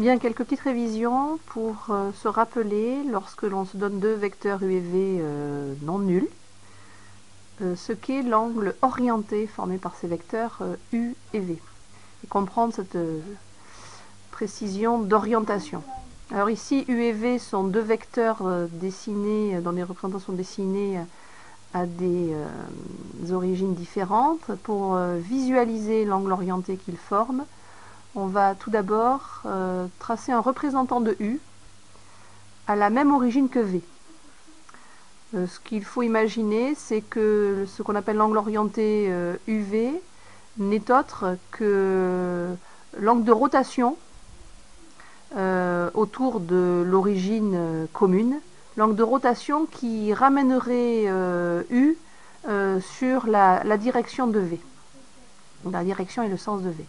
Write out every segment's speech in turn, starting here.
Bien, quelques petites révisions pour se rappeler, lorsque l'on se donne deux vecteurs u et v non nuls, ce qu'est l'angle orienté formé par ces vecteurs u et v, et comprendre cette précision d'orientation. Alors ici, u et v sont deux vecteurs dessinés dans des représentations dessinées à des origines différentes. Pour visualiser l'angle orienté qu'ils forment, on va tout d'abord tracer un représentant de U à la même origine que V. Ce qu'il faut imaginer, c'est que ce qu'on appelle l'angle orienté UV n'est autre que l'angle de rotation autour de l'origine commune, l'angle de rotation qui ramènerait U sur la direction de V. Donc la direction et le sens de V.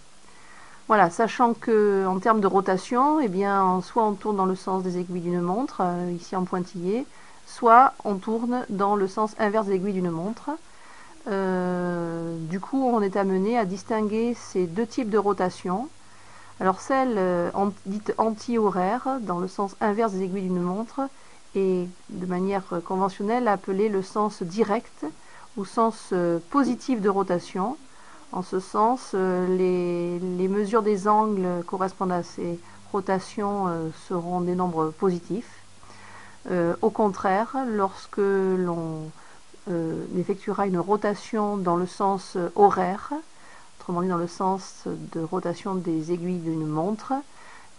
Voilà, sachant que en termes de rotation, eh bien, soit on tourne dans le sens des aiguilles d'une montre, ici en pointillé, soit on tourne dans le sens inverse des aiguilles d'une montre. Du coup, on est amené à distinguer ces deux types de rotation. Alors celle dite anti-horaire, dans le sens inverse des aiguilles d'une montre, est de manière conventionnelle appelée le sens direct ou sens positif de rotation. En ce sens, les mesures des angles correspondant à ces rotations seront des nombres positifs. Au contraire, lorsque l'on effectuera une rotation dans le sens horaire, autrement dit dans le sens de rotation des aiguilles d'une montre,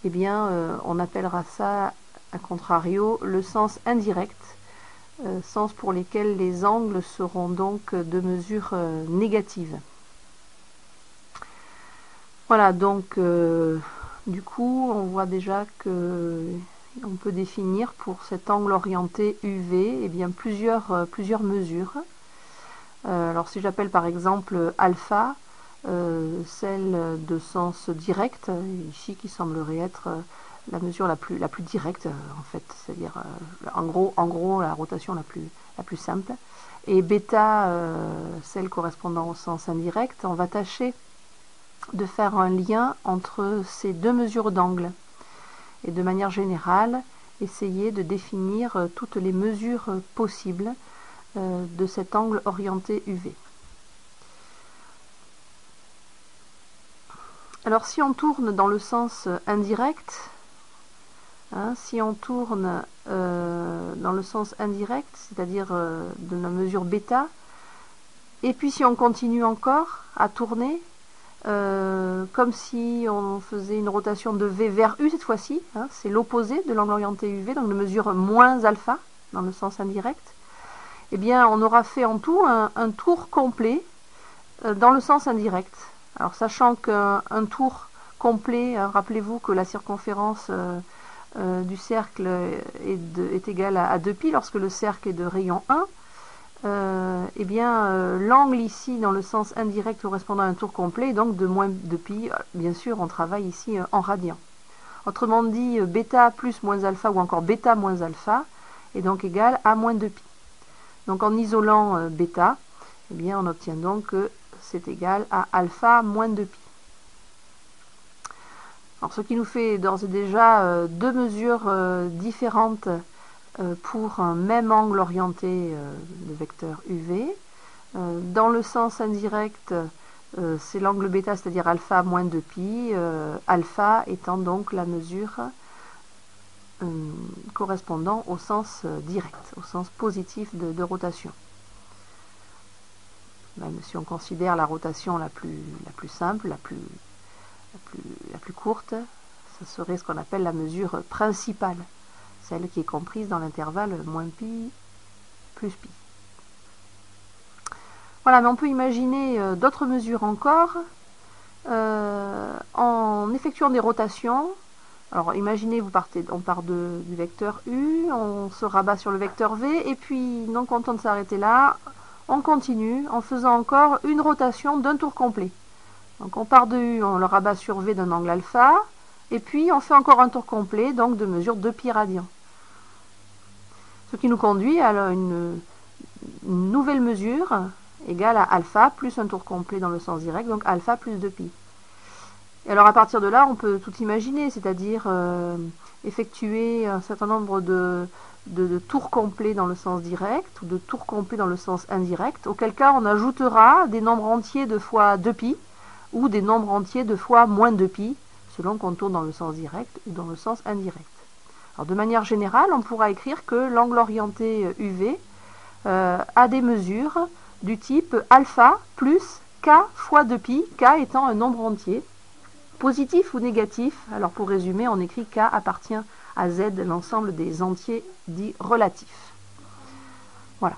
eh bien, on appellera ça, à contrario, le sens indirect, sens pour lesquels les angles seront donc de mesure négative. Voilà, donc du coup, on voit déjà que on peut définir pour cet angle orienté UV eh bien, plusieurs mesures. Alors si j'appelle par exemple alpha, celle de sens direct, ici qui semblerait être la mesure la plus directe en fait, c'est-à-dire en gros la rotation la plus simple, et bêta, celle correspondant au sens indirect. On va tâcher de faire un lien entre ces deux mesures d'angle et de manière générale essayer de définir toutes les mesures possibles de cet angle orienté UV. Alors si on tourne dans le sens indirect, si on tourne dans le sens indirect, c'est-à-dire de la mesure bêta, et puis si on continue encore à tourner, comme si on faisait une rotation de V vers U cette fois-ci, c'est l'opposé de l'angle orienté UV, donc de mesure moins alpha dans le sens indirect, eh bien on aura fait en tout un tour complet dans le sens indirect. Alors sachant qu'un tour complet, rappelez-vous que la circonférence du cercle est égale à 2π lorsque le cercle est de rayon 1, eh bien, l'angle ici dans le sens indirect correspondant à un tour complet est donc de moins 2π. Bien sûr, on travaille ici en radian. Autrement dit, bêta plus moins alpha ou encore bêta moins alpha est donc égal à moins 2π. Donc en isolant bêta, eh bien, on obtient donc que c'est égal à alpha moins 2π. Alors, ce qui nous fait d'ores et déjà deux mesures différentes pour un même angle orienté de vecteur UV. Dans le sens indirect, c'est l'angle bêta, c'est-à-dire alpha moins 2π, alpha étant donc la mesure correspondant au sens direct, au sens positif de rotation. Même si on considère la rotation la plus simple, la plus courte, ce serait ce qu'on appelle la mesure principale, celle qui est comprise dans l'intervalle moins π plus π. Voilà, mais on peut imaginer d'autres mesures encore en effectuant des rotations. Alors imaginez, on part du vecteur U, on se rabat sur le vecteur V, et puis non content de s'arrêter là, on continue en faisant encore une rotation d'un tour complet. Donc on part de U, on le rabat sur V d'un angle alpha, et puis on fait encore un tour complet, donc de mesure 2π radians. Ce qui nous conduit à une nouvelle mesure égale à alpha plus un tour complet dans le sens direct, donc alpha plus 2π. Et alors à partir de là, on peut tout imaginer, c'est-à-dire effectuer un certain nombre de tours complets dans le sens direct ou de tours complets dans le sens indirect, auquel cas on ajoutera des nombres entiers de fois 2π ou des nombres entiers de fois moins 2π, selon qu'on tourne dans le sens direct ou dans le sens indirect. Alors de manière générale, on pourra écrire que l'angle orienté UV a des mesures du type alpha plus k fois 2π, k étant un nombre entier, positif ou négatif. Alors pour résumer, on écrit k appartient à z, l'ensemble des entiers dits relatifs. Voilà.